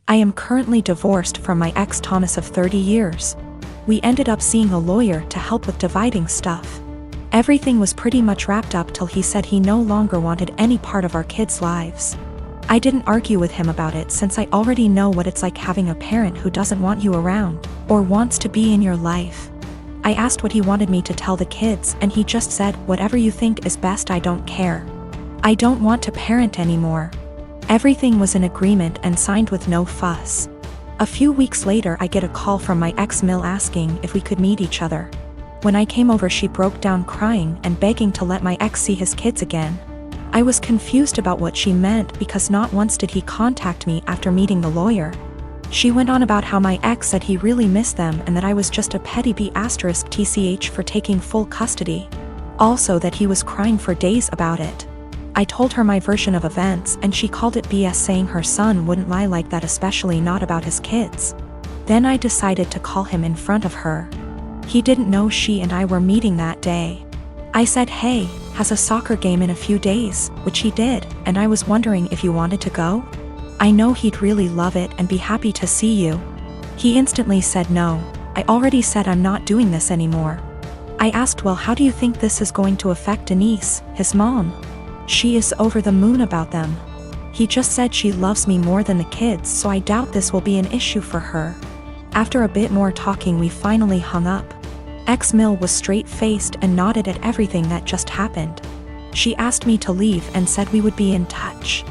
I am currently divorced from my ex Thomas of 30 years. We ended up seeing a lawyer to help with dividing stuff. Everything was pretty much wrapped up till he said he no longer wanted any part of our kids' lives. I didn't argue with him about it since I already know what it's like having a parent who doesn't want you around, or wants to be in your life. I asked what he wanted me to tell the kids and he just said, "Whatever you think is best, I don't care. I don't want to parent anymore." Everything was in agreement and signed with no fuss. A few weeks later I get a call from my ex-mill asking if we could meet each other. When I came over she broke down crying and begging to let my ex see his kids again. I was confused about what she meant because not once did he contact me after meeting the lawyer. She went on about how my ex said he really missed them and that I was just a petty B*TCH for taking full custody. Also that he was crying for days about it. I told her my version of events and she called it BS, saying her son wouldn't lie like that, especially not about his kids. Then I decided to call him in front of her. He didn't know she and I were meeting that day. I said, "Hey, has a soccer game in a few days," which he did, and I was wondering if you wanted to go? I know he'd really love it and be happy to see you. He instantly said no. I already said I'm not doing this anymore. I asked, "Well, how do you think this is going to affect Denise, his mom?" She is over the moon about them. He just said she loves me more than the kids, so I doubt this will be an issue for her. After a bit more talking we finally hung up. Ex-Mill was straight-faced and nodded at everything that just happened. She asked me to leave and said we would be in touch.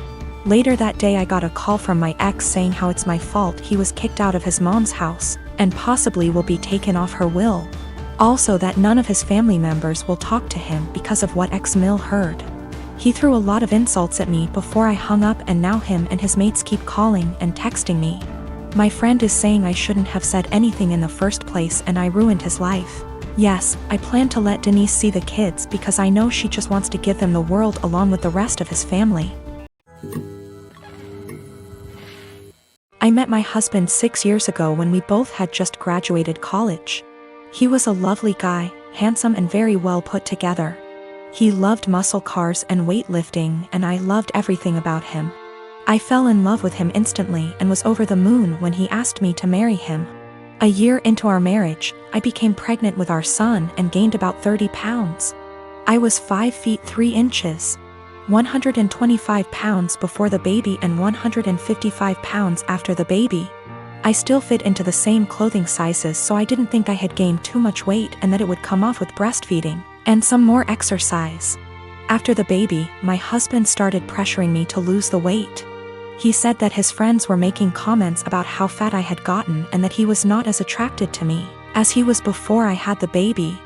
Later that day I got a call from my ex saying how it's my fault he was kicked out of his mom's house, and possibly will be taken off her will. Also that none of his family members will talk to him because of what ex-Mill heard. He threw a lot of insults at me before I hung up, and now him and his mates keep calling and texting me. My friend is saying I shouldn't have said anything in the first place and I ruined his life. Yes, I plan to let Denise see the kids because I know she just wants to give them the world along with the rest of his family. I met my husband 6 years ago when we both had just graduated college. He was a lovely guy, handsome and very well put together. He loved muscle cars and weightlifting, and I loved everything about him. I fell in love with him instantly and was over the moon when he asked me to marry him. A year into our marriage, I became pregnant with our son and gained about 30 pounds. I was 5 feet 3 inches, 125 pounds before the baby and 155 pounds after the baby. I still fit into the same clothing sizes, so I didn't think I had gained too much weight and that it would come off with breastfeeding and some more exercise. After the baby, my husband started pressuring me to lose the weight. He said that his friends were making comments about how fat I had gotten and that he was not as attracted to me as he was before I had the baby.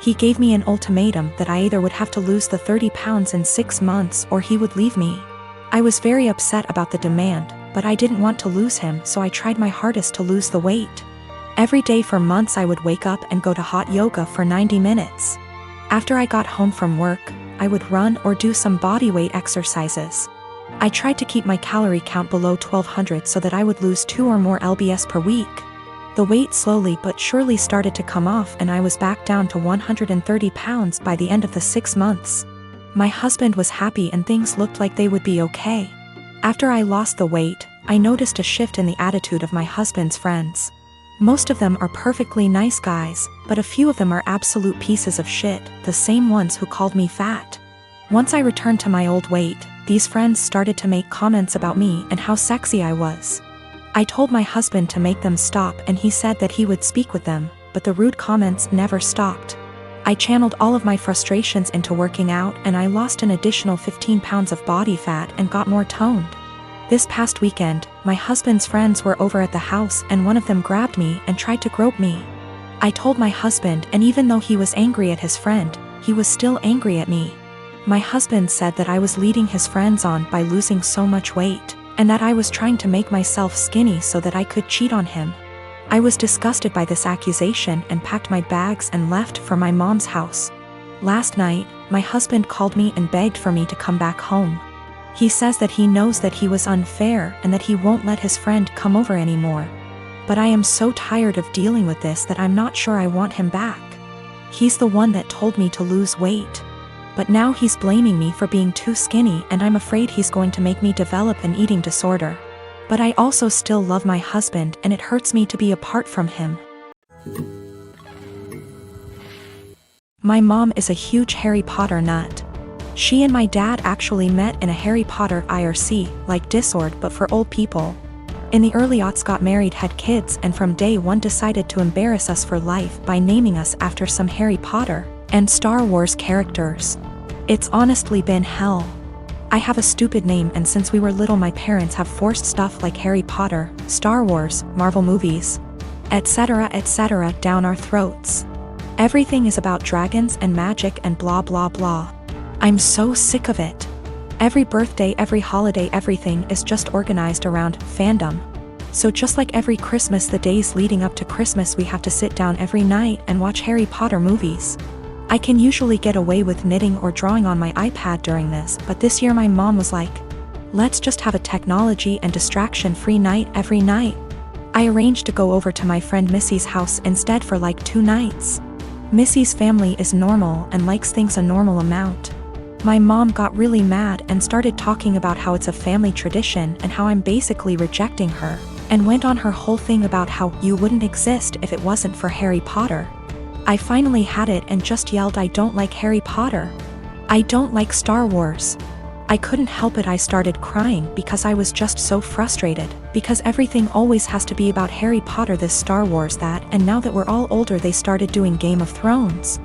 He gave me an ultimatum that I either would have to lose the 30 pounds in 6 months or he would leave me. I was very upset about the demand, but I didn't want to lose him, so I tried my hardest to lose the weight. Every day for months I would wake up and go to hot yoga for 90 minutes. After I got home from work, I would run or do some bodyweight exercises. I tried to keep my calorie count below 1200 so that I would lose 2 or more lbs per week. The weight slowly but surely started to come off and I was back down to 130 pounds by the end of the 6 months. My husband was happy and things looked like they would be okay. After I lost the weight, I noticed a shift in the attitude of my husband's friends. Most of them are perfectly nice guys, but a few of them are absolute pieces of shit, the same ones who called me fat. Once I returned to my old weight, these friends started to make comments about me and how sexy I was. I told my husband to make them stop and he said that he would speak with them, but the rude comments never stopped. I channeled all of my frustrations into working out and I lost an additional 15 pounds of body fat and got more toned. This past weekend, my husband's friends were over at the house and one of them grabbed me and tried to grope me. I told my husband, and even though he was angry at his friend, he was still angry at me. My husband said that I was leading his friends on by losing so much weight, and that I was trying to make myself skinny so that I could cheat on him. I was disgusted by this accusation and packed my bags and left for my mom's house. Last night, my husband called me and begged for me to come back home. He says that he knows that he was unfair and that he won't let his friend come over anymore. But I am so tired of dealing with this that I'm not sure I want him back. He's the one that told me to lose weight. But now he's blaming me for being too skinny and I'm afraid he's going to make me develop an eating disorder. But I also still love my husband and it hurts me to be apart from him. My mom is a huge Harry Potter nut. She and my dad actually met in a Harry Potter IRC, like Discord but for old people. In the early aughts got married, had kids, and from day one decided to embarrass us for life by naming us after some Harry Potter and Star Wars characters. It's honestly been hell. I have a stupid name, and since we were little my parents have forced stuff like Harry Potter, Star Wars, Marvel movies, etc. down our throats. Everything is about dragons and magic and blah blah blah. I'm so sick of it. Every birthday, every holiday, everything is just organized around fandom. So just like every Christmas, the days leading up to Christmas we have to sit down every night and watch Harry Potter movies. I can usually get away with knitting or drawing on my iPad during this, but this year my mom was like, let's just have a technology and distraction-free night every night. I arranged to go over to my friend Missy's house instead for like 2 nights. Missy's family is normal and likes things a normal amount. My mom got really mad and started talking about how it's a family tradition and how I'm basically rejecting her, and went on her whole thing about how you wouldn't exist if it wasn't for Harry Potter. I finally had it and just yelled, I don't like Harry Potter. I don't like Star Wars. I couldn't help it. I started crying because I was just so frustrated, because everything always has to be about Harry Potter, this, Star Wars, that, and now that we're all older they started doing Game of Thrones.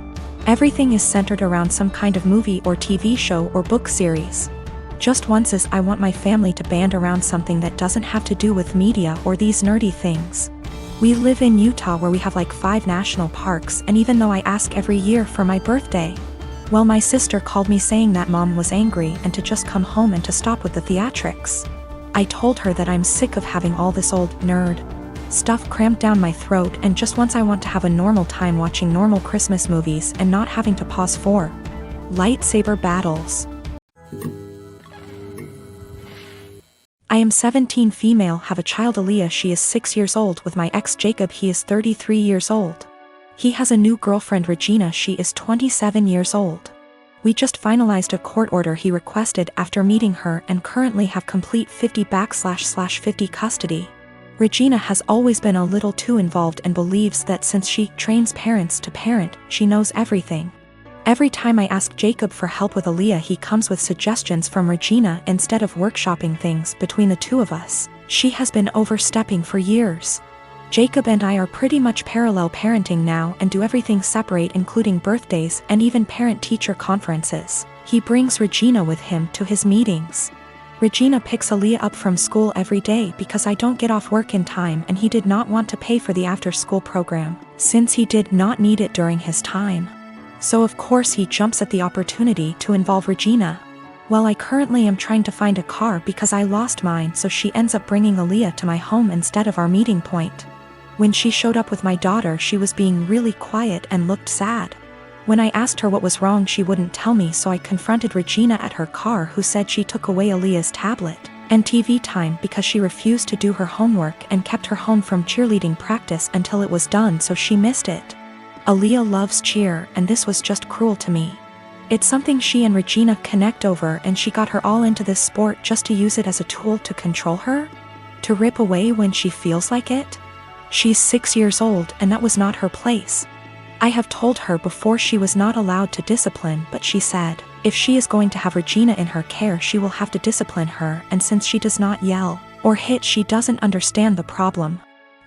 Everything is centered around some kind of movie or TV show or book series. Just once is I want my family to band around something that doesn't have to do with media or these nerdy things. We live in Utah where we have like 5 national parks, and even though I ask every year for my birthday, well, my sister called me saying that mom was angry and to just come home and to stop with the theatrics. I told her that I'm sick of having all this old nerd stuff cramped down my throat, and just once I want to have a normal time watching normal Christmas movies and not having to pause for lightsaber battles. I am 17, female, have a child, Aaliyah. She is 6 years old, with my ex Jacob. He is 33 years old. He has a new girlfriend, Regina. She is 27 years old. We just finalized a court order he requested after meeting her and currently have complete 50/50 custody. Regina has always been a little too involved and believes that since she trains parents to parent, she knows everything. Every time I ask Jacob for help with Aaliyah, he comes with suggestions from Regina instead of workshopping things between the two of us. She has been overstepping for years. Jacob and I are pretty much parallel parenting now and do everything separate, including birthdays and even parent-teacher conferences. He brings Regina with him to his meetings. Regina picks Aaliyah up from school every day because I don't get off work in time, and he did not want to pay for the after-school program, since he did not need it during his time. So of course he jumps at the opportunity to involve Regina. Well, I currently am trying to find a car because I lost mine, so she ends up bringing Aaliyah to my home instead of our meeting point. When she showed up with my daughter, she was being really quiet and looked sad. When I asked her what was wrong, she wouldn't tell me, so I confronted Regina at her car, who said she took away Aaliyah's tablet and TV time because she refused to do her homework and kept her home from cheerleading practice until it was done, so she missed it. Aaliyah loves cheer, and this was just cruel to me. It's something she and Regina connect over, and she got her all into this sport just to use it as a tool to control her? To rip away when she feels like it? She's 6 years old, and that was not her place. I have told her before she was not allowed to discipline, but she said, if she is going to have Regina in her care, she will have to discipline her, and since she does not yell or hit, she doesn't understand the problem.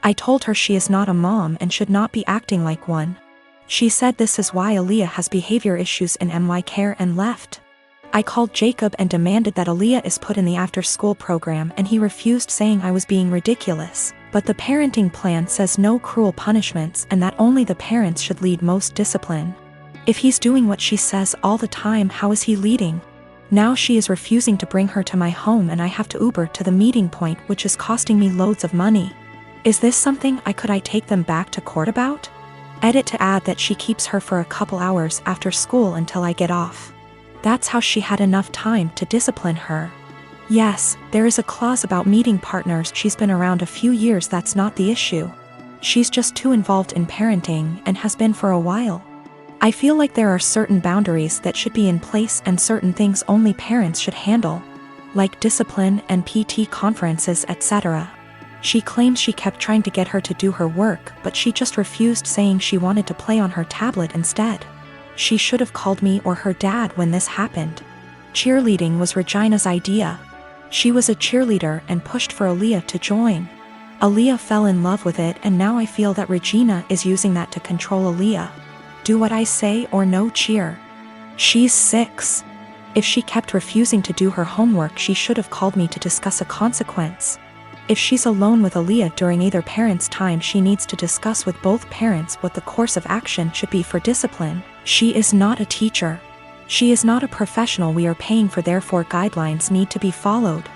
I told her she is not a mom and should not be acting like one. She said this is why Aaliyah has behavior issues in MY care and left. I called Jacob and demanded that Aaliyah is put in the after-school program, and he refused, saying I was being ridiculous. But the parenting plan says no cruel punishments and that only the parents should lead most discipline. If he's doing what she says all the time, how is he leading? Now she is refusing to bring her to my home, and I have to Uber to the meeting point, which is costing me loads of money. Is this something I take them back to court about? Edit to add that she keeps her for a couple hours after school until I get off. That's how she had enough time to discipline her. Yes, there is a clause about meeting partners. She's been around a few years, that's not the issue. She's just too involved in parenting and has been for a while. I feel like there are certain boundaries that should be in place and certain things only parents should handle. like discipline and PT conferences, etc. She claims she kept trying to get her to do her work, but she just refused, saying she wanted to play on her tablet instead. She should have called me or her dad when this happened. Cheerleading was Regina's idea. She was a cheerleader and pushed for Aaliyah to join. Aaliyah fell in love with it, and now I feel that Regina is using that to control Aaliyah. Do what I say or no cheer. She's 6. If she kept refusing to do her homework, she should have called me to discuss a consequence. If she's alone with Aaliyah during either parent's time, she needs to discuss with both parents what the course of action should be for discipline. She is not a teacher. She is not a professional we are paying for, therefore guidelines need to be followed.